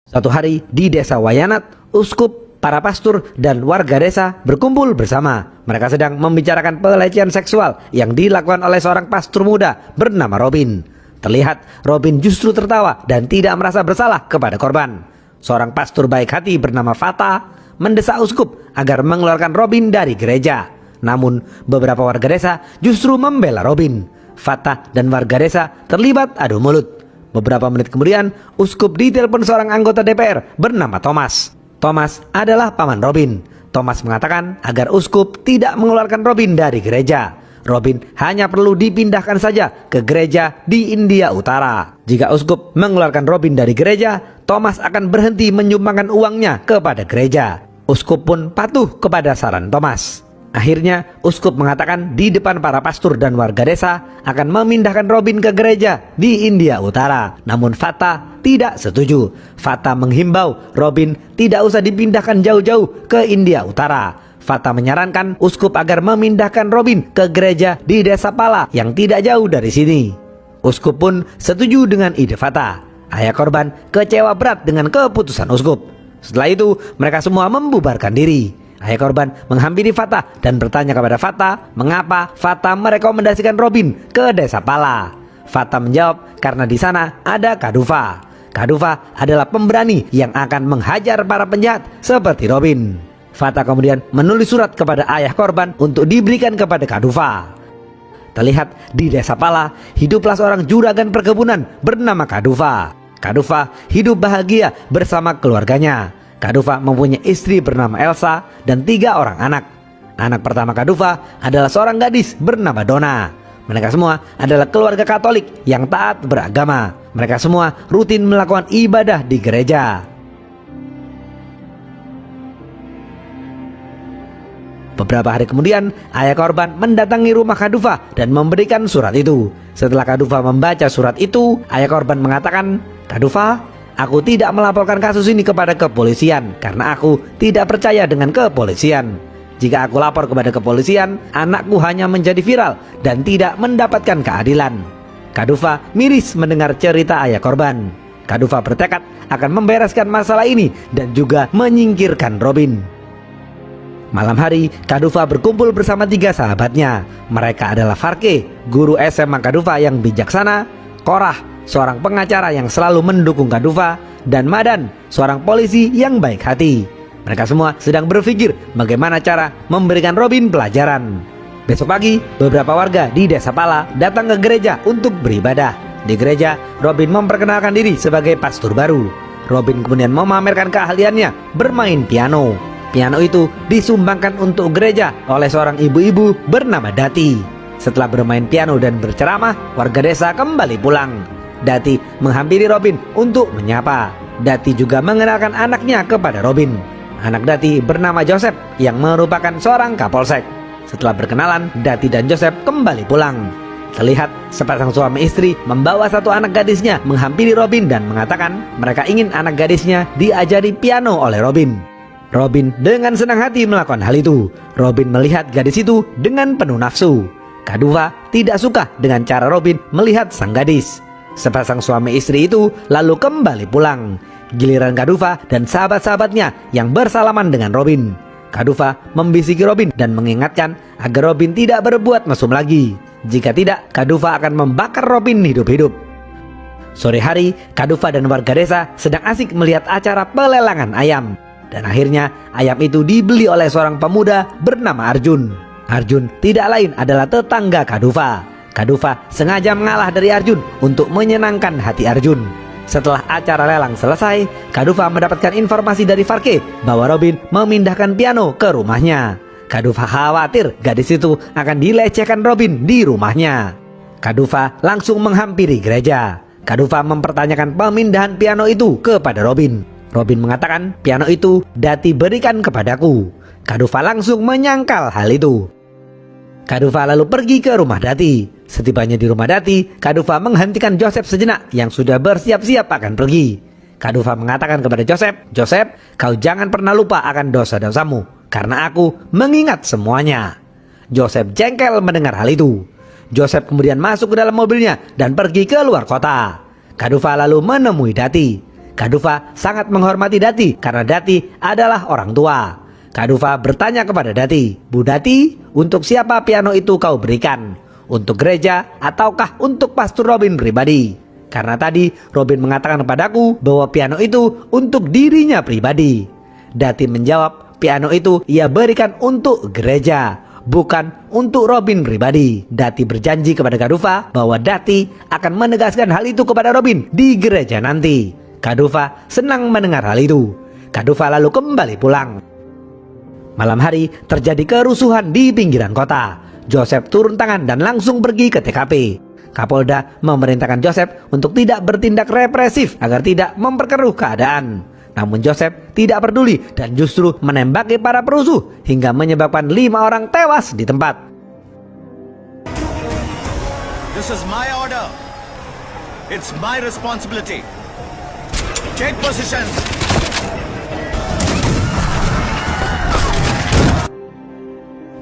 Suatu hari di desa Wayanat, uskup, para pastor, dan warga desa berkumpul bersama. Mereka sedang membicarakan pelecehan seksual yang dilakukan oleh seorang pastor muda bernama Robin. Terlihat Robin justru tertawa dan tidak merasa bersalah kepada korban. Seorang pastor baik hati bernama Fata mendesak uskup agar mengeluarkan Robin dari gereja. Namun beberapa warga desa justru membela Robin. Fata dan warga desa terlibat adu mulut. Beberapa menit kemudian, uskup ditelepon seorang anggota DPR bernama Thomas. Thomas adalah paman Robin. Thomas mengatakan agar uskup tidak mengeluarkan Robin dari gereja. Robin hanya perlu dipindahkan saja ke gereja di India Utara. Jika uskup mengeluarkan Robin dari gereja, Thomas akan berhenti menyumbangkan uangnya kepada gereja. Uskup pun patuh kepada saran Thomas. Akhirnya, uskup mengatakan di depan para pastor dan warga desa akan memindahkan Robin ke gereja di India Utara. Namun Fata tidak setuju. Fata menghimbau Robin tidak usah dipindahkan jauh-jauh ke India Utara. Fata menyarankan uskup agar memindahkan Robin ke gereja di desa Pala yang tidak jauh dari sini. Uskup pun setuju dengan ide Fata. Ayah korban kecewa berat dengan keputusan uskup. Setelah itu, mereka semua membubarkan diri. Ayah korban menghampiri Fata dan bertanya kepada Fata mengapa Fata merekomendasikan Robin ke desa Pala. Fata menjawab karena di sana ada Kaduva. Kaduva adalah pemberani yang akan menghajar para penjahat seperti Robin. Fata kemudian menulis surat kepada ayah korban untuk diberikan kepada Kaduva. Terlihat di desa Pala hiduplah seorang juragan perkebunan bernama Kaduva. Kaduva hidup bahagia bersama keluarganya. Kaduva mempunyai istri bernama Elsa dan 3 orang anak. Anak pertama Kaduva adalah seorang gadis bernama Donna. Mereka semua adalah keluarga Katolik yang taat beragama. Mereka semua rutin melakukan ibadah di gereja. Beberapa hari kemudian, ayah korban mendatangi rumah Kaduva dan memberikan surat itu. Setelah Kaduva membaca surat itu, ayah korban mengatakan, "Kaduva, aku tidak melaporkan kasus ini kepada kepolisian karena aku tidak percaya dengan kepolisian. Jika aku lapor kepada kepolisian, anakku hanya menjadi viral dan tidak mendapatkan keadilan." Kaduva miris mendengar cerita ayah korban. Kaduva bertekad akan membereskan masalah ini dan juga menyingkirkan Robin. Malam hari, Kaduva berkumpul bersama 3 sahabatnya. Mereka adalah Farke, guru SMA Kaduva yang bijaksana, Korah, seorang pengacara yang selalu mendukung Kaduva, dan Madan, seorang polisi yang baik hati. Mereka semua sedang berpikir bagaimana cara memberikan Robin pelajaran. Besok pagi, beberapa warga di desa Pala datang ke gereja untuk beribadah. Di gereja, Robin memperkenalkan diri sebagai pastor baru. Robin kemudian memamerkan keahliannya bermain piano. Piano itu disumbangkan untuk gereja oleh seorang ibu-ibu bernama Dati. Setelah bermain piano dan berceramah, warga desa kembali pulang. Dati menghampiri Robin untuk menyapa. Dati juga mengenalkan anaknya kepada Robin. Anak Dati bernama Joseph yang merupakan seorang kapolsek. Setelah berkenalan, Dati dan Joseph kembali pulang. Terlihat sepasang suami istri membawa satu anak gadisnya menghampiri Robin dan mengatakan mereka ingin anak gadisnya diajari piano oleh Robin. Robin dengan senang hati melakukan hal itu. Robin melihat gadis itu dengan penuh nafsu. Kaduva tidak suka dengan cara Robin melihat sang gadis. Sepasang suami istri itu lalu kembali pulang. Giliran Kaduva dan sahabat-sahabatnya yang bersalaman dengan Robin. Kaduva membisiki Robin dan mengingatkan agar Robin tidak berbuat mesum lagi. Jika tidak, Kaduva akan membakar Robin hidup-hidup. Sore hari, Kaduva dan warga desa sedang asik melihat acara pelelangan ayam. Dan akhirnya ayam itu dibeli oleh seorang pemuda bernama Arjun. Arjun tidak lain adalah tetangga Kaduva. Kaduva sengaja mengalah dari Arjun untuk menyenangkan hati Arjun. Setelah acara lelang selesai, Kaduva mendapatkan informasi dari Farke bahwa Robin memindahkan piano ke rumahnya. Kaduva khawatir gadis itu akan dilecehkan Robin di rumahnya. Kaduva langsung menghampiri gereja. Kaduva mempertanyakan pemindahan piano itu kepada Robin. Robin mengatakan piano itu Dati berikan kepadaku. Kaduva langsung menyangkal hal itu. Kaduva lalu pergi ke rumah Dati. Setibanya di rumah Dati, Kaduva menghentikan Joseph sejenak yang sudah bersiap-siap akan pergi. Kaduva mengatakan kepada Joseph, "Joseph, kau jangan pernah lupa akan dosa-dosamu, karena aku mengingat semuanya." Joseph jengkel mendengar hal itu. Joseph kemudian masuk ke dalam mobilnya dan pergi ke luar kota. Kaduva lalu menemui Dati. Kadufa sangat menghormati Dati karena Dati adalah orang tua. Kadufa bertanya kepada Dati, "Bu Dati, untuk siapa piano itu kau berikan? Untuk gereja ataukah untuk Pastor Robin pribadi?" Karena tadi Robin mengatakan kepadaku bahwa piano itu untuk dirinya pribadi. Dati menjawab, piano itu ia berikan untuk gereja, bukan untuk Robin pribadi. Dati berjanji kepada Kadufa bahwa Dati akan menegaskan hal itu kepada Robin di gereja nanti. Kadufa senang mendengar hal itu. Kadufa lalu kembali pulang. Malam hari terjadi kerusuhan di pinggiran kota. Joseph turun tangan dan langsung pergi ke TKP. Kapolda memerintahkan Joseph untuk tidak bertindak represif agar tidak memperkeruh keadaan. Namun Joseph tidak peduli dan justru menembaki para perusuh hingga menyebabkan 5 orang tewas di tempat. This is my order. It's my responsibility. Take position.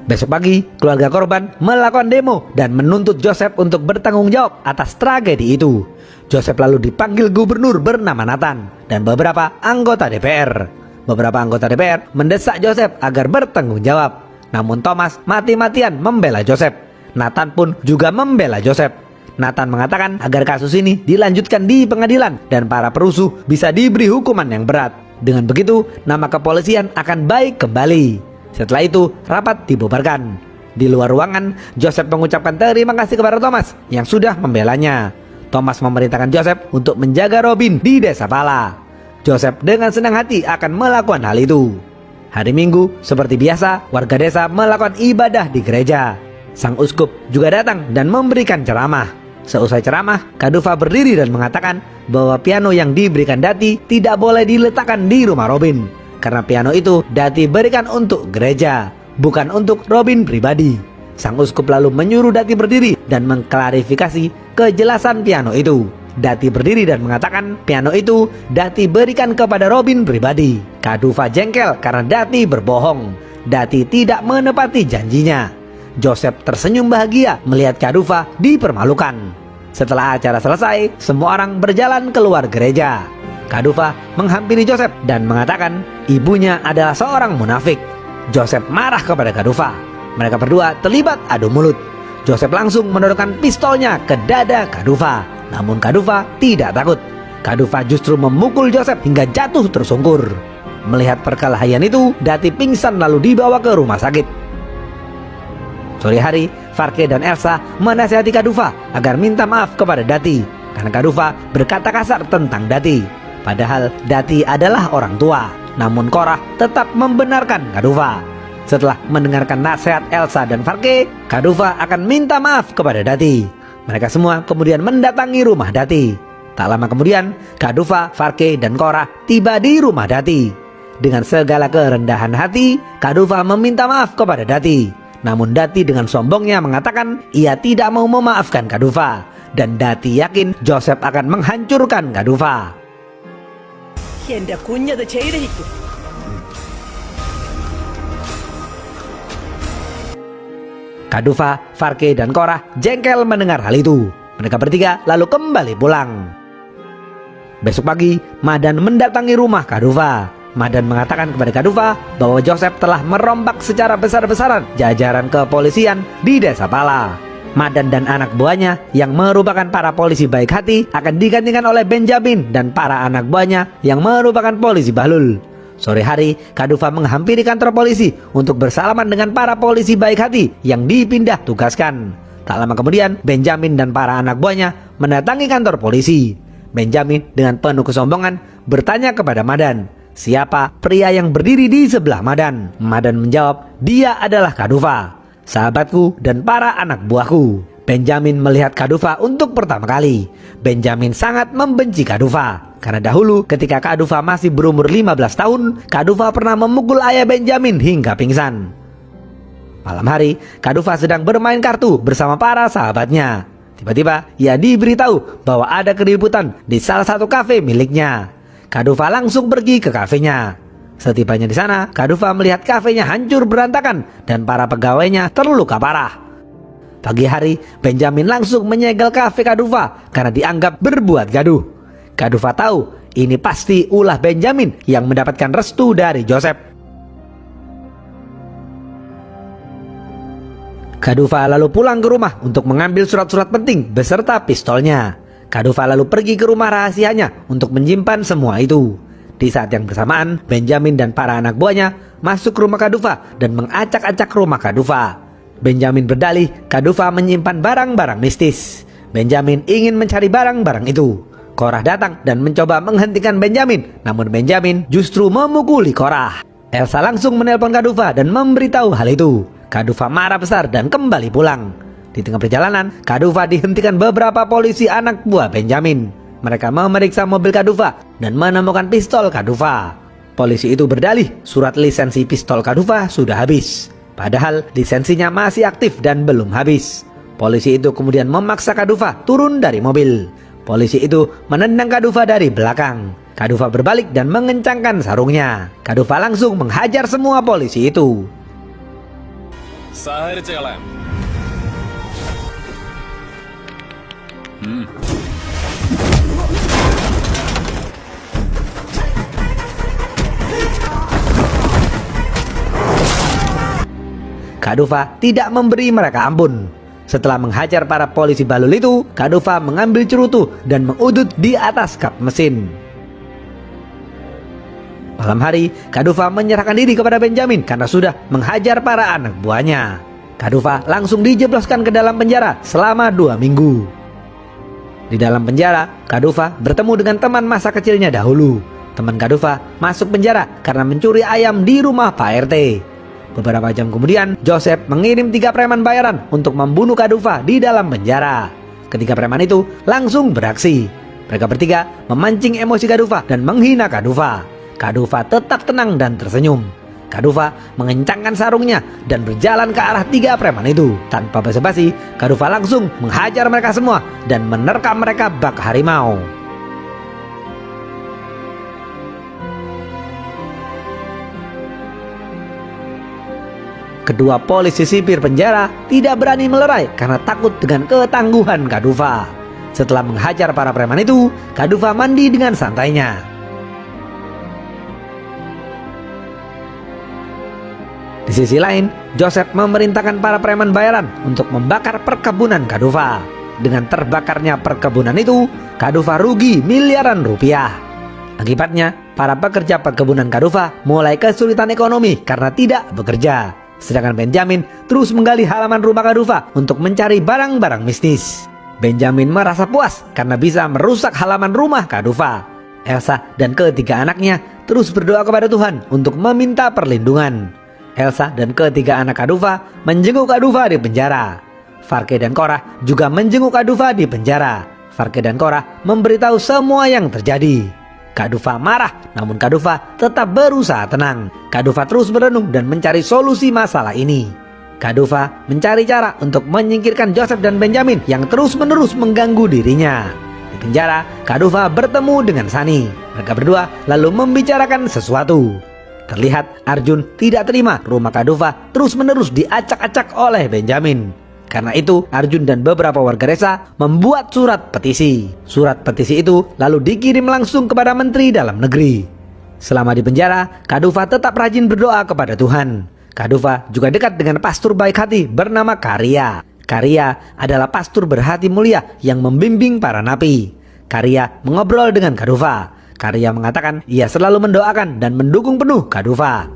Besok pagi, keluarga korban melakukan demo dan menuntut Joseph untuk bertanggung jawab atas tragedi itu. Joseph lalu dipanggil gubernur bernama Nathan dan beberapa anggota DPR. Beberapa anggota DPR mendesak Joseph agar bertanggung jawab. Namun Thomas mati-matian membela Joseph. Nathan pun juga membela Joseph. Nathan mengatakan agar kasus ini dilanjutkan di pengadilan dan para perusuh bisa diberi hukuman yang berat. Dengan begitu, nama kepolisian akan baik kembali. Setelah itu, rapat dibubarkan. Di luar ruangan, Joseph mengucapkan terima kasih kepada Thomas yang sudah membelanya. Thomas memerintahkan Joseph untuk menjaga Robin di desa Pala. Joseph dengan senang hati akan melakukan hal itu. Hari Minggu, seperti biasa, warga desa melakukan ibadah di gereja. Sang uskup juga datang dan memberikan ceramah. Seusai ceramah, Kadufa berdiri dan mengatakan bahwa piano yang diberikan Dati tidak boleh diletakkan di rumah Robin. Karena piano itu Dati berikan untuk gereja, bukan untuk Robin pribadi. Sang uskup lalu menyuruh Dati berdiri dan mengklarifikasi kejelasan piano itu. Dati berdiri dan mengatakan piano itu Dati berikan kepada Robin pribadi. Kadufa jengkel karena Dati berbohong. Dati tidak menepati janjinya. Joseph tersenyum bahagia melihat Kadufa dipermalukan. Setelah acara selesai, semua orang berjalan keluar gereja. Kadufa menghampiri Joseph dan mengatakan ibunya adalah seorang munafik. Joseph marah kepada Kadufa. Mereka berdua terlibat adu mulut. Joseph langsung menodongkan pistolnya ke dada Kadufa. Namun Kadufa tidak takut. Kadufa justru memukul Joseph hingga jatuh tersungkur. Melihat perkelahian itu, Dati pingsan lalu dibawa ke rumah sakit. Sore hari, Farke dan Elsa menasihati Kadufa agar minta maaf kepada Dati karena Kadufa berkata kasar tentang Dati. Padahal Dati adalah orang tua. Namun Korah tetap membenarkan Kadufa. Setelah mendengarkan nasihat Elsa dan Farke, Kadufa akan minta maaf kepada Dati. Mereka semua kemudian mendatangi rumah Dati. Tak lama kemudian, Kadufa, Farke, dan Korah tiba di rumah Dati. Dengan segala kerendahan hati, Kadufa meminta maaf kepada Dati. Namun Dati dengan sombongnya mengatakan ia tidak mau memaafkan Kadufa. Dan Dati yakin Joseph akan menghancurkan Kadufa. Kadufa, Farke, dan Korah jengkel mendengar hal itu. Mereka bertiga lalu kembali pulang. Besok pagi, Madan mendatangi rumah Kadufa. Madan mengatakan kepada Kadufa bahwa Joseph telah merombak secara besar-besaran jajaran kepolisian di desa Pala. Madan dan anak buahnya yang merupakan para polisi baik hati akan digantikan oleh Benjamin dan para anak buahnya yang merupakan polisi bahlul. Sore hari, Kadufa menghampiri kantor polisi untuk bersalaman dengan para polisi baik hati yang dipindah tugaskan. Tak lama kemudian, Benjamin dan para anak buahnya mendatangi kantor polisi. Benjamin dengan penuh kesombongan bertanya kepada Madan, siapa pria yang berdiri di sebelah Madan? Madan menjawab, dia adalah Kadufa, sahabatku dan para anak buahku. Benjamin melihat Kadufa untuk pertama kali. Benjamin sangat membenci Kadufa. Karena dahulu ketika Kadufa masih berumur 15 tahun, Kadufa pernah memukul ayah Benjamin hingga pingsan. Malam hari, Kadufa sedang bermain kartu bersama para sahabatnya. Tiba-tiba, ia diberitahu bahwa ada keributan di salah satu kafe miliknya. Kadufa langsung pergi ke kafenya. Setibanya di sana, Kadufa melihat kafenya hancur berantakan dan para pegawainya terluka parah. Pagi hari, Benjamin langsung menyegel kafe Kadufa karena dianggap berbuat gaduh. Kadufa tahu Ini pasti ulah Benjamin yang mendapatkan restu dari Joseph. Kadufa lalu pulang ke rumah untuk mengambil surat-surat penting beserta pistolnya. Kadufa lalu pergi ke rumah rahasianya untuk menyimpan semua itu. Di saat yang bersamaan, Benjamin dan para anak buahnya masuk ke rumah Kadufa dan mengacak-acak rumah Kadufa. Benjamin berdalih Kadufa menyimpan barang-barang mistis. Benjamin ingin mencari barang-barang itu. Korah datang dan mencoba menghentikan Benjamin, namun Benjamin justru memukuli Korah. Elsa langsung menelpon Kadufa dan memberitahu hal itu. Kadufa marah besar dan kembali pulang. Di tengah perjalanan, Kadufa dihentikan beberapa polisi anak buah Benjamin. Mereka memeriksa mobil Kadufa dan menemukan pistol Kadufa. Polisi itu berdalih surat lisensi pistol Kadufa sudah habis. Padahal lisensinya masih aktif dan belum habis. Polisi itu kemudian memaksa Kadufa turun dari mobil. Polisi itu menendang Kadufa dari belakang. Kadufa berbalik dan mengencangkan sarungnya. Kadufa langsung menghajar semua polisi itu. Kadufa tidak memberi mereka ampun. Setelah menghajar para polisi balul itu, Kadufa mengambil cerutu dan mengudut di atas kap mesin. Malam hari, Kadufa menyerahkan diri kepada Benjamin karena sudah menghajar para anak buahnya. Kadufa langsung dijebloskan ke dalam penjara selama 2 minggu. Di dalam penjara, Kadufa bertemu dengan teman masa kecilnya dahulu. Teman Kadufa masuk penjara karena mencuri ayam di rumah Pak RT. Beberapa jam kemudian, Joseph mengirim 3 preman bayaran untuk membunuh Kadufa di dalam penjara. Ketiga preman itu langsung beraksi. Mereka bertiga memancing emosi Kadufa dan menghina Kadufa. Kadufa tetap tenang dan tersenyum. Kadufa mengencangkan sarungnya dan berjalan ke arah 3 preman itu. Tanpa basa-basi, Kadufa langsung menghajar mereka semua dan menerkam mereka bak harimau. Kedua polisi sipir penjara tidak berani melerai karena takut dengan ketangguhan Kadufa. Setelah menghajar para preman itu, Kadufa mandi dengan santainya. Di sisi lain, Joseph memerintahkan para preman bayaran untuk membakar perkebunan Kadufa. Dengan terbakarnya perkebunan itu, Kadufa rugi miliaran rupiah. Akibatnya, para pekerja perkebunan Kadufa mulai kesulitan ekonomi karena tidak bekerja. Sedangkan Benjamin terus menggali halaman rumah Kadufa untuk mencari barang-barang mistis. Benjamin merasa puas karena bisa merusak halaman rumah Kadufa. Elsa dan ketiga anaknya terus berdoa kepada Tuhan untuk meminta perlindungan. Elsa dan ketiga anak Kadufa menjenguk Kadufa di penjara. Farke dan Korah juga menjenguk Kadufa di penjara. Farke dan Korah memberitahu semua yang terjadi. Kadufa marah, namun Kadufa tetap berusaha tenang. Kadufa terus merenung dan mencari solusi masalah ini. Kadufa mencari cara untuk menyingkirkan Joseph dan Benjamin yang terus-menerus mengganggu dirinya. Di penjara, Kadufa bertemu dengan Sani. Mereka berdua lalu membicarakan sesuatu. Terlihat Arjun tidak terima rumah Kadufa terus-menerus diacak-acak oleh Benjamin. Karena itu, Arjun dan beberapa warga desa membuat surat petisi. Surat petisi itu lalu dikirim langsung kepada Menteri Dalam Negeri. Selama di penjara, Kadufa tetap rajin berdoa kepada Tuhan. Kadufa juga dekat dengan pastor baik hati bernama Karya. Karya adalah pastor berhati mulia yang membimbing para napi. Karya mengobrol dengan Kadufa. Karya mengatakan ia selalu mendoakan dan mendukung penuh Kadufa.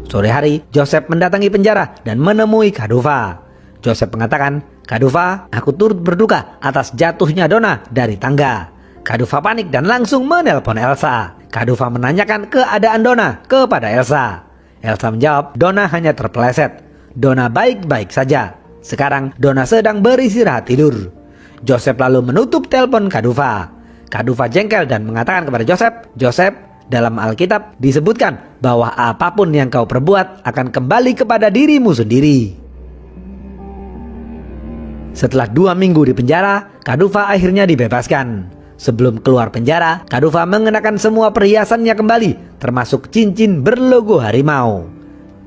Sore hari, Joseph mendatangi penjara dan menemui Kadufa. Joseph mengatakan, "Kadufa, aku turut berduka atas jatuhnya Donna dari tangga." Kadufa panik dan langsung menelpon Elsa. Kadufa menanyakan keadaan Donna kepada Elsa. Elsa menjawab, Donna hanya terpeleset. Donna baik-baik saja. Sekarang Donna sedang beristirahat tidur. Joseph lalu menutup telepon Kadufa. Kadufa jengkel dan mengatakan kepada Joseph, "Joseph, dalam Alkitab disebutkan bahwa apapun yang kau perbuat akan kembali kepada dirimu sendiri." Setelah 2 minggu di penjara, Kadufa akhirnya dibebaskan. Sebelum keluar penjara, Kadufa mengenakan semua perhiasannya kembali, termasuk cincin berlogo harimau.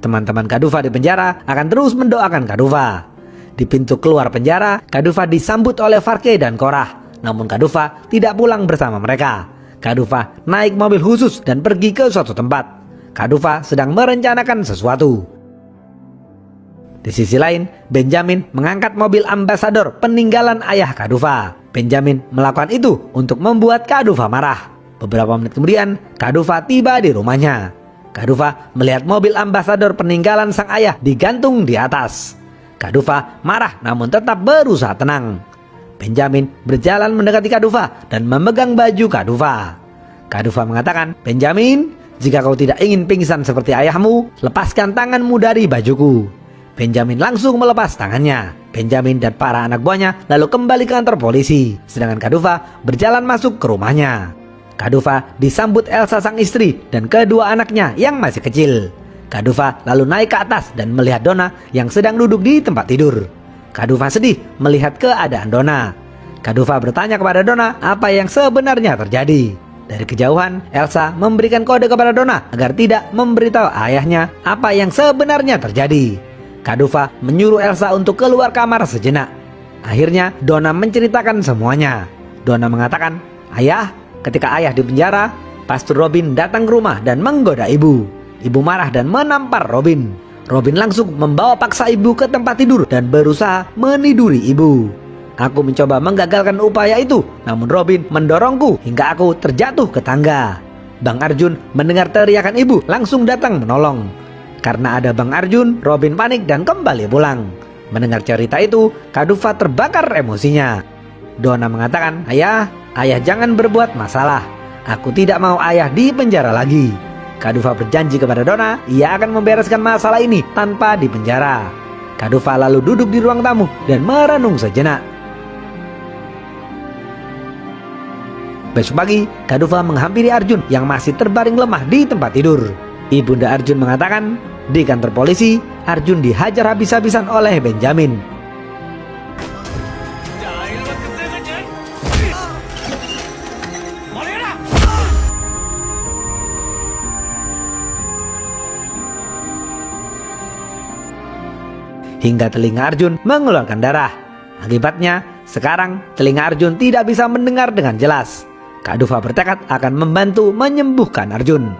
Teman-teman Kadufa di penjara akan terus mendoakan Kadufa. Di pintu keluar penjara, Kadufa disambut oleh Farke dan Korah. Namun Kadufa tidak pulang bersama mereka. Kadufa naik mobil khusus dan pergi ke suatu tempat. Kadufa sedang merencanakan sesuatu. Di sisi lain, Benjamin mengangkat mobil ambasador peninggalan ayah Kadufa. Benjamin melakukan itu untuk membuat Kadufa marah. Beberapa menit kemudian, Kadufa tiba di rumahnya. Kadufa melihat mobil ambasador peninggalan sang ayah digantung di atas. Kadufa marah namun tetap berusaha tenang. Benjamin berjalan mendekati Kadufa dan memegang baju Kadufa. Kadufa mengatakan, "Benjamin, jika kau tidak ingin pingsan seperti ayahmu, lepaskan tanganmu dari bajuku." Benjamin langsung melepas tangannya. Benjamin dan para anak buahnya lalu kembali ke kantor polisi, sedangkan Kadufa berjalan masuk ke rumahnya. Kadufa disambut Elsa sang istri dan kedua anaknya yang masih kecil. Kadufa lalu naik ke atas dan melihat Donna yang sedang duduk di tempat tidur. Kadufa sedih melihat keadaan Donna. Kadufa bertanya kepada Donna apa yang sebenarnya terjadi. Dari kejauhan, Elsa memberikan kode kepada Donna agar tidak memberitahu ayahnya apa yang sebenarnya terjadi. Kadufa menyuruh Elsa untuk keluar kamar sejenak. Akhirnya Donna menceritakan semuanya. Donna mengatakan, "Ayah, ketika ayah di penjara, Pastor Robin datang ke rumah dan menggoda ibu. Ibu marah dan menampar Robin. Robin langsung membawa paksa ibu ke tempat tidur dan berusaha meniduri ibu. Aku mencoba menggagalkan upaya itu, namun Robin mendorongku hingga aku terjatuh ke tangga. Bang Arjun mendengar teriakan ibu langsung datang menolong. Karena ada Bang Arjun, Robin panik dan kembali pulang. Mendengar cerita itu, Kadufa terbakar emosinya. Donna mengatakan, ayah jangan berbuat masalah. Aku tidak mau ayah di penjara lagi." Kadufa berjanji kepada Donna, ia akan membereskan masalah ini tanpa dipenjara. Kadufa lalu duduk di ruang tamu dan merenung sejenak. Besok pagi, Kadufa menghampiri Arjun yang masih terbaring lemah di tempat tidur. Ibunda Arjun mengatakan, di kantor polisi, Arjun dihajar habis-habisan oleh Benjamin. Hingga telinga Arjun mengeluarkan darah. Akibatnya, sekarang telinga Arjun tidak bisa mendengar dengan jelas. Kadufa bertekad akan membantu menyembuhkan Arjun.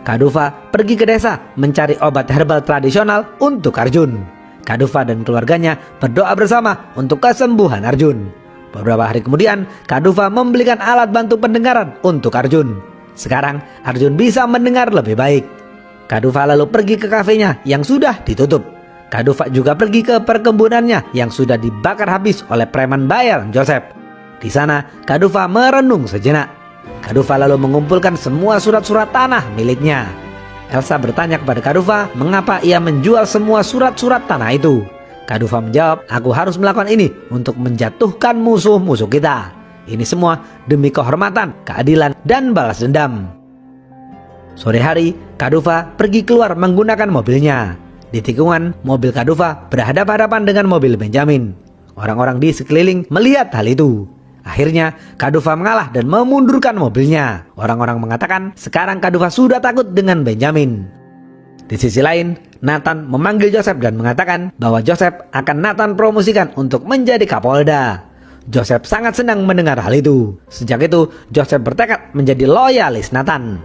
Kadufa pergi ke desa mencari obat herbal tradisional untuk Arjun. Kadufa dan keluarganya berdoa bersama untuk kesembuhan Arjun. Beberapa hari kemudian, Kadufa membelikan alat bantu pendengaran untuk Arjun. Sekarang, Arjun bisa mendengar lebih baik. Kadufa lalu pergi ke kafenya yang sudah ditutup. Kadufa juga pergi ke perkebunannya yang sudah dibakar habis oleh preman bayaran Joseph. Di sana, Kadufa merenung sejenak. Kadufa lalu mengumpulkan semua surat-surat tanah miliknya. Elsa bertanya kepada Kadufa mengapa ia menjual semua surat-surat tanah itu. Kadufa menjawab, "Aku harus melakukan ini untuk menjatuhkan musuh-musuh kita. Ini semua demi kehormatan, keadilan, dan balas dendam." Sore hari, Kadufa pergi keluar menggunakan mobilnya. Di tikungan, mobil Kadufa berhadapan-hadapan dengan mobil Benjamin. Orang-orang di sekeliling melihat hal itu. Akhirnya, Kadufa mengalah dan memundurkan mobilnya. Orang-orang mengatakan sekarang Kadufa sudah takut dengan Benjamin. Di sisi lain, Nathan memanggil Joseph dan mengatakan bahwa Joseph akan Nathan promosikan untuk menjadi Kapolda. Joseph sangat senang mendengar hal itu. Sejak itu, Joseph bertekad menjadi loyalis Nathan.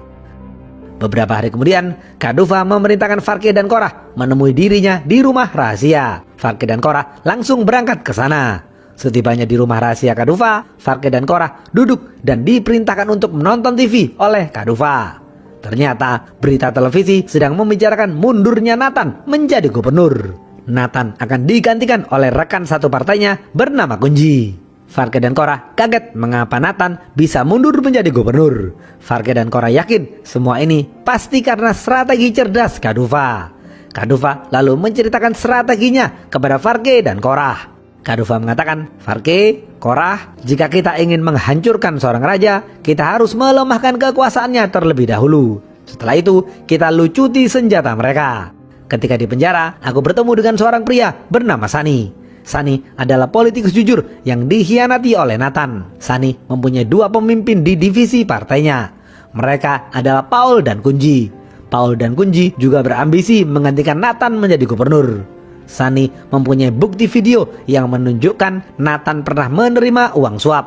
Beberapa hari kemudian, Kadufa memerintahkan Farke dan Korah menemui dirinya di rumah rahasia. Farke dan Korah langsung berangkat ke sana. Setibanya di rumah rahasia Kadufa, Farke dan Korah duduk dan diperintahkan untuk menonton TV oleh Kadufa. Ternyata berita televisi sedang membicarakan mundurnya Nathan menjadi gubernur. Nathan akan digantikan oleh rekan satu partainya bernama Kunji. Farke dan Korah kaget mengapa Nathan bisa mundur menjadi gubernur. Farke dan Korah yakin semua ini pasti karena strategi cerdas Kadufa. Kadufa lalu menceritakan strateginya kepada Farke dan Korah. Kadufa mengatakan, "Farke, Korah, jika kita ingin menghancurkan seorang raja, kita harus melemahkan kekuasaannya terlebih dahulu. Setelah itu, kita lucuti senjata mereka." Ketika di penjara, aku bertemu dengan seorang pria bernama Sani. Sani adalah politikus jujur yang dikhianati oleh Nathan. Sani mempunyai dua pemimpin di divisi partainya. Mereka adalah Paul dan Kunji. Paul dan Kunji juga berambisi menggantikan Nathan menjadi gubernur. Sani mempunyai bukti video yang menunjukkan Nathan pernah menerima uang suap.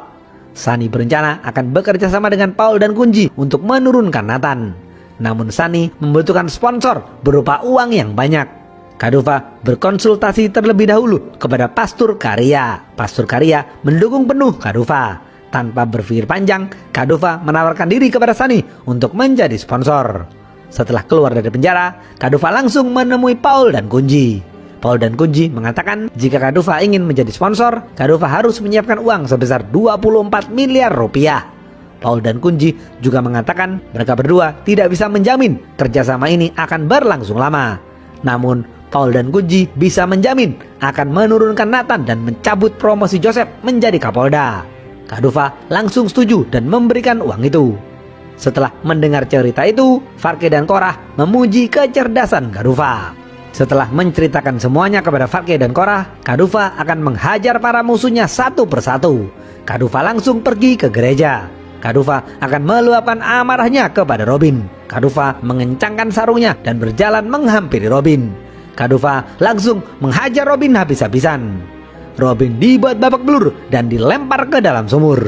Sunny berencana akan bekerja sama dengan Paul dan Kunji untuk menurunkan Nathan. Namun Sunny membutuhkan sponsor berupa uang yang banyak. Kadova berkonsultasi terlebih dahulu kepada Pastur Karya. Pastur Karya mendukung penuh Kadova. Tanpa berpikir panjang, Kadova menawarkan diri kepada Sunny untuk menjadi sponsor. Setelah keluar dari penjara, Kadova langsung menemui Paul dan Kunji. Paul dan Kunji mengatakan jika Kadova ingin menjadi sponsor, Kadova harus menyiapkan uang sebesar 24 miliar rupiah. Paul dan Kunji juga mengatakan mereka berdua tidak bisa menjamin kerjasama ini akan berlangsung lama. Namun Paul dan Kunji bisa menjamin akan menurunkan Nathan dan mencabut promosi Joseph menjadi Kapolda. Kadova langsung setuju dan memberikan uang itu. Setelah mendengar cerita itu, Farke dan Korah memuji kecerdasan Kadova. Setelah menceritakan semuanya kepada Farke dan Korah, Kadova akan menghajar para musuhnya satu persatu. Kadova langsung pergi ke gereja. Kadova akan meluapkan amarahnya kepada Robin. Kadova mengencangkan sarungnya dan berjalan menghampiri Robin. Kadova langsung menghajar Robin habis-habisan. Robin dibuat babak belur dan dilempar ke dalam sumur.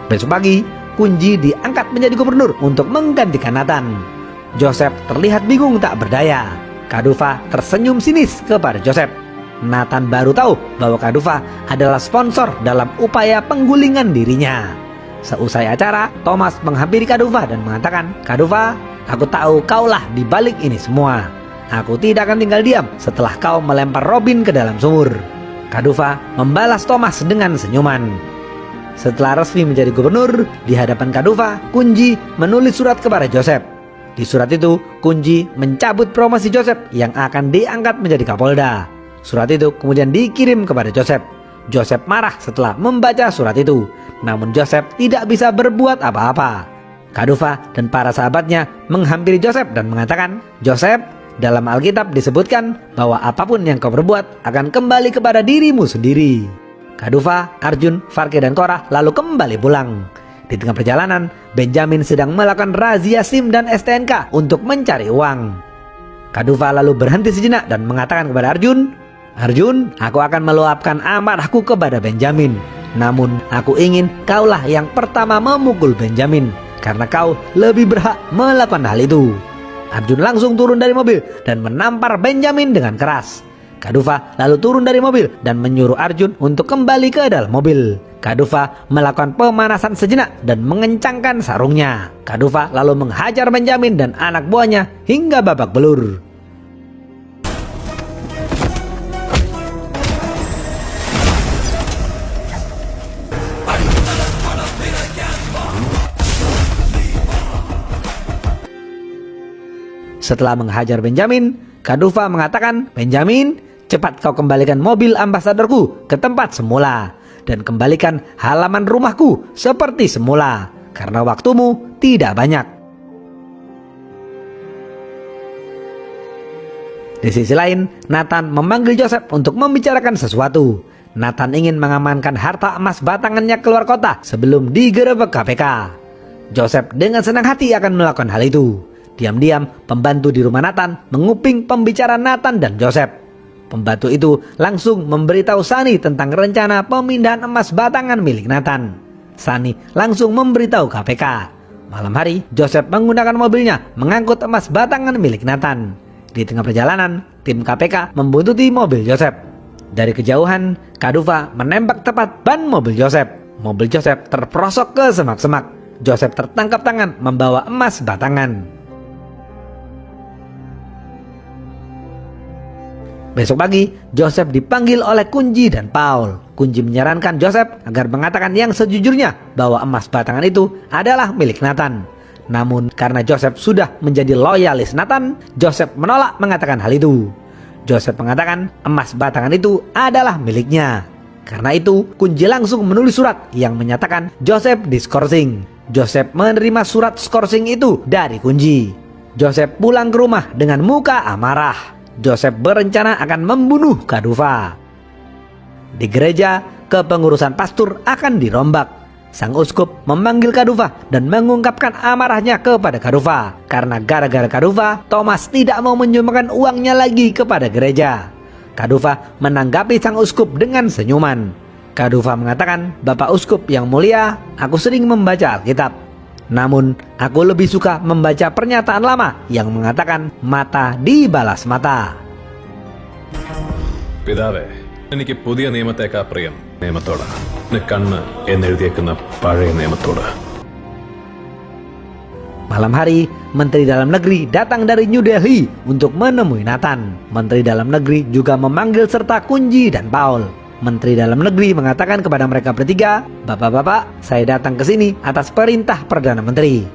Besok pagi, Kunji diangkat menjadi gubernur untuk menggantikan Nathan. Joseph terlihat bingung tak berdaya. Kadova tersenyum sinis kepada Joseph. Nathan baru tahu bahwa Kadova adalah sponsor dalam upaya penggulingan dirinya. Seusai acara, Thomas menghampiri Kadova dan mengatakan, "Kadova, aku tahu kaulah di balik ini semua. Aku tidak akan tinggal diam setelah kau melempar Robin ke dalam sumur." Kadova membalas Thomas dengan senyuman. Setelah resmi menjadi gubernur, di hadapan Kadova, Kunji menulis surat kepada Joseph. Di surat itu, Kunji mencabut promosi Joseph yang akan diangkat menjadi Kapolda. Surat itu kemudian dikirim kepada Joseph. Joseph marah setelah membaca surat itu. Namun Joseph tidak bisa berbuat apa-apa. Kadova dan para sahabatnya menghampiri Joseph dan mengatakan, "Joseph, dalam Alkitab disebutkan bahwa apapun yang kau berbuat akan kembali kepada dirimu sendiri." Kadova, Arjun, Farke dan Korah lalu kembali pulang. Di tengah perjalanan, Benjamin sedang melakukan razia SIM dan STNK untuk mencari uang. Kadova lalu berhenti sejenak dan mengatakan kepada Arjun, "Arjun, aku akan meluapkan amarahku kepada Benjamin. Namun aku ingin kaulah yang pertama memukul Benjamin, karena kau lebih berhak melakukan hal itu." Arjun langsung turun dari mobil dan menampar Benjamin dengan keras. Kadova lalu turun dari mobil dan menyuruh Arjun untuk kembali ke dalam mobil. Kadova melakukan pemanasan sejenak dan mengencangkan sarungnya. Kadova lalu menghajar Benjamin dan anak buahnya hingga babak belur. Setelah menghajar Benjamin, Kadova mengatakan, "Benjamin, cepat kau kembalikan mobil ambasadorku ke tempat semula. Dan kembalikan halaman rumahku seperti semula, karena waktumu tidak banyak." Di sisi lain, Nathan memanggil Joseph untuk membicarakan sesuatu. Nathan ingin mengamankan harta emas batangannya keluar kota sebelum digerebek KPK. Joseph dengan senang hati akan melakukan hal itu. Diam-diam, pembantu di rumah Nathan menguping pembicaraan Nathan dan Joseph. Pembantu itu langsung memberitahu Sunny tentang rencana pemindahan emas batangan milik Nathan. Sunny langsung memberitahu KPK. Malam hari, Joseph menggunakan mobilnya mengangkut emas batangan milik Nathan. Di tengah perjalanan, tim KPK membuntuti mobil Joseph. Dari kejauhan, Kadova menembak tepat ban mobil Joseph. Mobil Joseph terperosok ke semak-semak. Joseph tertangkap tangan membawa emas batangan. Besok pagi, Joseph dipanggil oleh Kunji dan Paul. Kunji menyarankan Joseph agar mengatakan yang sejujurnya bahwa emas batangan itu adalah milik Nathan. Namun karena Joseph sudah menjadi loyalis Nathan, Joseph menolak mengatakan hal itu. Joseph mengatakan emas batangan itu adalah miliknya. Karena itu, Kunji langsung menulis surat yang menyatakan Joseph diskorsing. Joseph menerima surat skorsing itu dari Kunji. Joseph pulang ke rumah dengan muka amarah. Joseph berencana akan membunuh Kadova. Di gereja, kepengurusan pastor akan dirombak. Sang uskup memanggil Kadufa dan mengungkapkan amarahnya kepada Kadufa karena gara-gara Kadufa, Thomas tidak mau menyumbangkan uangnya lagi kepada gereja. Kadufa menanggapi sang uskup dengan senyuman. Kadufa mengatakan, "Bapak Uskup yang mulia, aku sering membaca Alkitab. Namun, aku lebih suka membaca pernyataan lama yang mengatakan mata dibalas mata." പിതാവേ, എനിക്ക് പുതിയ നിയമത്തേക്കാ പ്രിയം നിയമത്തോട്, കണ്ണ് എന്നെഴുതിയേക്കുന്ന പഴയ നിയമത്തോട്. Malam hari, Menteri Dalam Negeri datang dari New Delhi untuk menemui Nathan. Menteri Dalam Negeri juga memanggil serta Kunji dan Paul. Menteri Dalam Negeri mengatakan kepada mereka bertiga, "Bapak-bapak, saya datang ke sini atas perintah Perdana Menteri.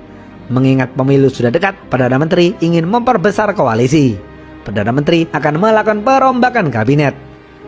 Mengingat pemilu sudah dekat, Perdana Menteri ingin memperbesar koalisi. Perdana Menteri akan melakukan perombakan kabinet.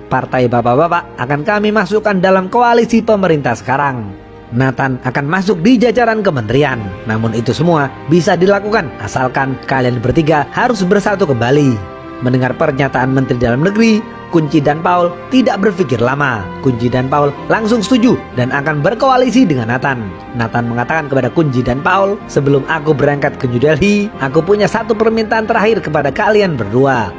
Partai bapak-bapak akan kami masukkan dalam koalisi pemerintah sekarang. Nathan akan masuk di jajaran kementerian. Namun itu semua bisa dilakukan asalkan kalian bertiga harus bersatu kembali." Mendengar pernyataan Menteri Dalam Negeri, Kunci dan Paul tidak berpikir lama. Kunci dan Paul langsung setuju dan akan berkoalisi dengan Nathan. Nathan mengatakan kepada Kunci dan Paul, "Sebelum aku berangkat ke New Delhi, aku punya satu permintaan terakhir kepada kalian berdua.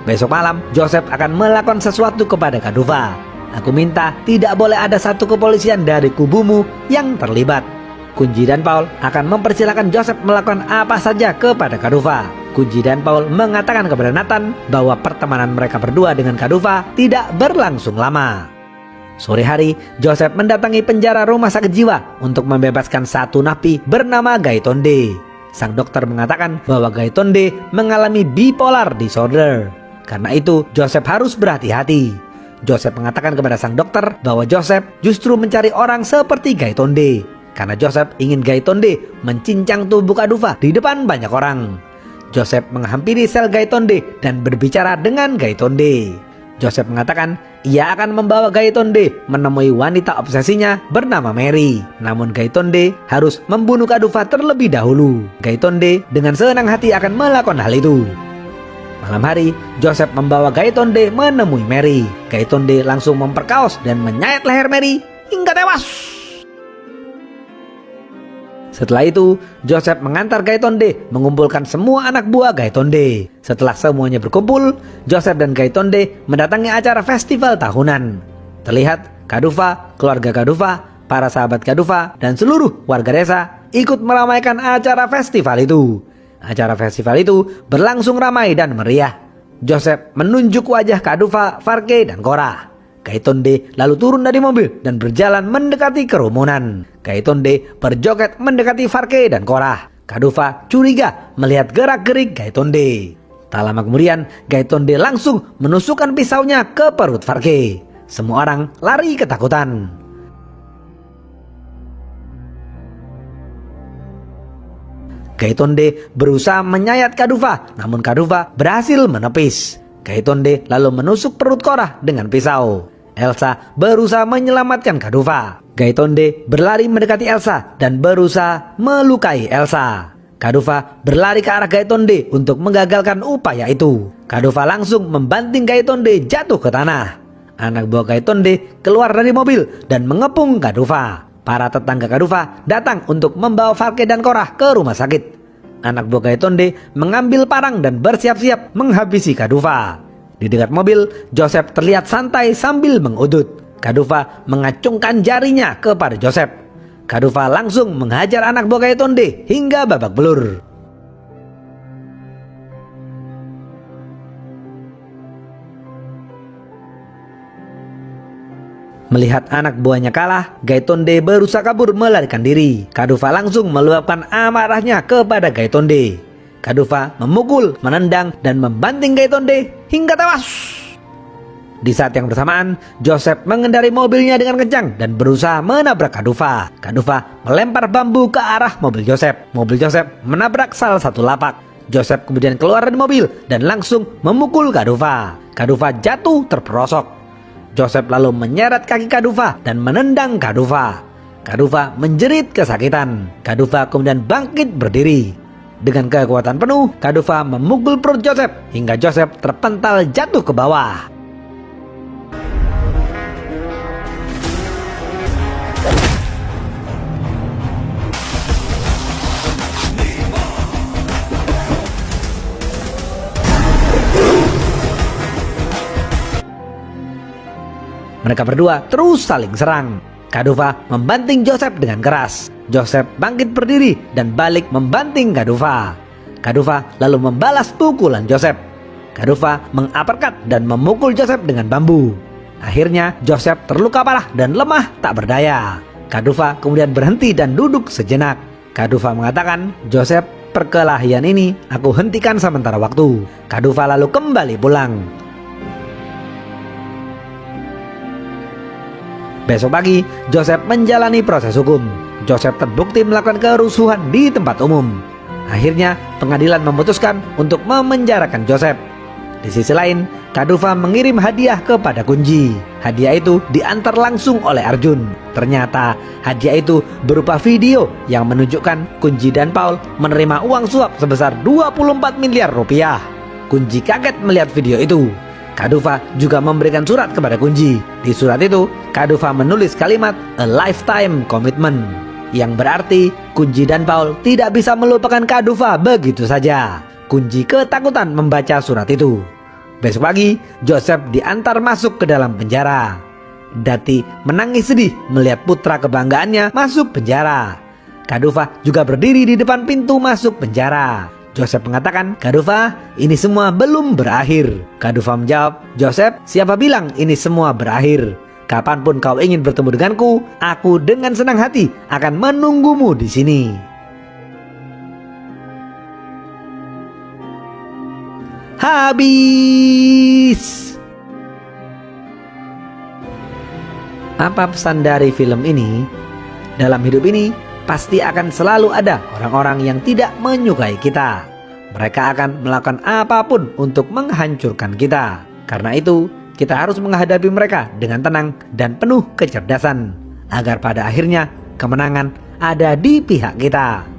Besok malam, Joseph akan melakukan sesuatu kepada Kadufa. Aku minta tidak boleh ada satu kepolisian dari kubumu yang terlibat." Kunci dan Paul akan mempersilahkan Joseph melakukan apa saja kepada Kadufa. Kunci dan Paul mengatakan kepada Nathan bahwa pertemanan mereka berdua dengan Kadufa tidak berlangsung lama. Sore hari, Joseph mendatangi penjara rumah sakit jiwa untuk membebaskan satu napi bernama Gaitonde. Sang dokter mengatakan bahwa Gaitonde mengalami bipolar disorder. Karena itu, Joseph harus berhati-hati. Joseph mengatakan kepada sang dokter bahwa Joseph justru mencari orang seperti Gaitonde. Karena Joseph ingin Gaitonde mencincang tubuh Kadufa di depan banyak orang. Joseph menghampiri sel Gaitonde dan berbicara dengan Gaitonde. Joseph mengatakan ia akan membawa Gaitonde menemui wanita obsesinya bernama Mary. Namun Gaitonde harus membunuh Kadufa terlebih dahulu. Gaitonde dengan senang hati akan melakukan hal itu. Malam hari, Joseph membawa Gaitonde menemui Mary. Gaitonde langsung memperkaos dan menyayat leher Mary hingga tewas. Setelah itu, Joseph mengantar Gaitonde mengumpulkan semua anak buah Gaitonde. Setelah semuanya berkumpul, Joseph dan Gaitonde mendatangi acara festival tahunan. Terlihat Kadufa, keluarga Kadufa, para sahabat Kadufa, dan seluruh warga desa ikut meramaikan acara festival itu. Acara festival itu berlangsung ramai dan meriah. Joseph menunjuk wajah Kadufa, Farke, dan Korah. Gaitonde lalu turun dari mobil dan berjalan mendekati kerumunan. Gaitonde berjoget mendekati Farke dan Korah. Kadufa curiga melihat gerak-gerik Gaitonde. Tak lama kemudian, Gaitonde langsung menusukkan pisaunya ke perut Farke. Semua orang lari ketakutan. Gaitonde berusaha menyayat Kadufa, namun Kadufa berhasil menepis. Gaitonde lalu menusuk perut Korah dengan pisau. Elsa berusaha menyelamatkan Kadufa. Gaitonde berlari mendekati Elsa dan berusaha melukai Elsa. Kadufa berlari ke arah Gaitonde untuk menggagalkan upaya itu. Kadufa langsung membanting Gaitonde jatuh ke tanah. Anak buah Gaitonde keluar dari mobil dan mengepung Kadufa. Para tetangga Kadufa datang untuk membawa Farke dan Korah ke rumah sakit. Anak buah Gaitonde mengambil parang dan bersiap-siap menghabisi Kadufa. Di dekat mobil, Joseph terlihat santai sambil mengudut. Kadufa mengacungkan jarinya kepada Joseph. Kadufa langsung menghajar anak buah Gaitonde hingga babak belur. Melihat anak buahnya kalah, Gaitonde berusaha kabur melarikan diri. Kadufa langsung meluapkan amarahnya kepada Gaitonde. Kadufa memukul, menendang, dan membanting Gaitonde hingga tewas. Di saat yang bersamaan, Joseph mengendari mobilnya dengan kencang dan berusaha menabrak Kadufa. Kadufa melempar bambu ke arah mobil Joseph. Mobil Joseph menabrak salah satu lapak. Joseph kemudian keluar dari mobil dan langsung memukul Kadufa. Kadufa jatuh terperosok. Joseph lalu menyeret kaki Kadufa dan menendang Kadufa. Kadufa menjerit kesakitan. Kadufa kemudian bangkit berdiri. Dengan kekuatan penuh, Kadufa memukul perut Joseph hingga Joseph terpental jatuh ke bawah. Mereka berdua terus saling serang. Kaduva membanting Joseph dengan keras. Joseph bangkit berdiri dan balik membanting Kaduva. Kaduva lalu membalas pukulan Joseph. Kaduva menguppercut dan memukul Joseph dengan bambu. Akhirnya Joseph terluka parah dan lemah tak berdaya. Kaduva kemudian berhenti dan duduk sejenak. Kaduva mengatakan, "Joseph, perkelahian ini aku hentikan sementara waktu." Kaduva lalu kembali pulang. Besok pagi, Joseph menjalani proses hukum. Joseph terbukti melakukan kerusuhan di tempat umum. Akhirnya, pengadilan memutuskan untuk memenjarakan Joseph. Di sisi lain, Kaduva mengirim hadiah kepada Kunji. Hadiah itu diantar langsung oleh Arjun. Ternyata, hadiah itu berupa video yang menunjukkan Kunji dan Paul menerima uang suap sebesar 24 miliar rupiah. Kunji kaget melihat video itu. Kaduva juga memberikan surat kepada Kunji. Di surat itu, Kaduva menulis kalimat "a lifetime commitment" yang berarti Kunji dan Paul tidak bisa melupakan Kaduva begitu saja. Kunji ketakutan membaca surat itu. Besok pagi, Joseph diantar masuk ke dalam penjara. Dati menangis sedih melihat putra kebanggaannya masuk penjara. Kaduva juga berdiri di depan pintu masuk penjara. Joseph mengatakan, "Kaduva, ini semua belum berakhir." Kaduva menjawab, "Joseph, siapa bilang ini semua berakhir? Kapanpun kau ingin bertemu denganku, aku dengan senang hati akan menunggumu di sini." Habis. Apa pesan dari film ini? Dalam hidup ini, pasti akan selalu ada orang-orang yang tidak menyukai kita. Mereka akan melakukan apapun untuk menghancurkan kita. Karena itu, kita harus menghadapi mereka dengan tenang dan penuh kecerdasan, agar pada akhirnya kemenangan ada di pihak kita.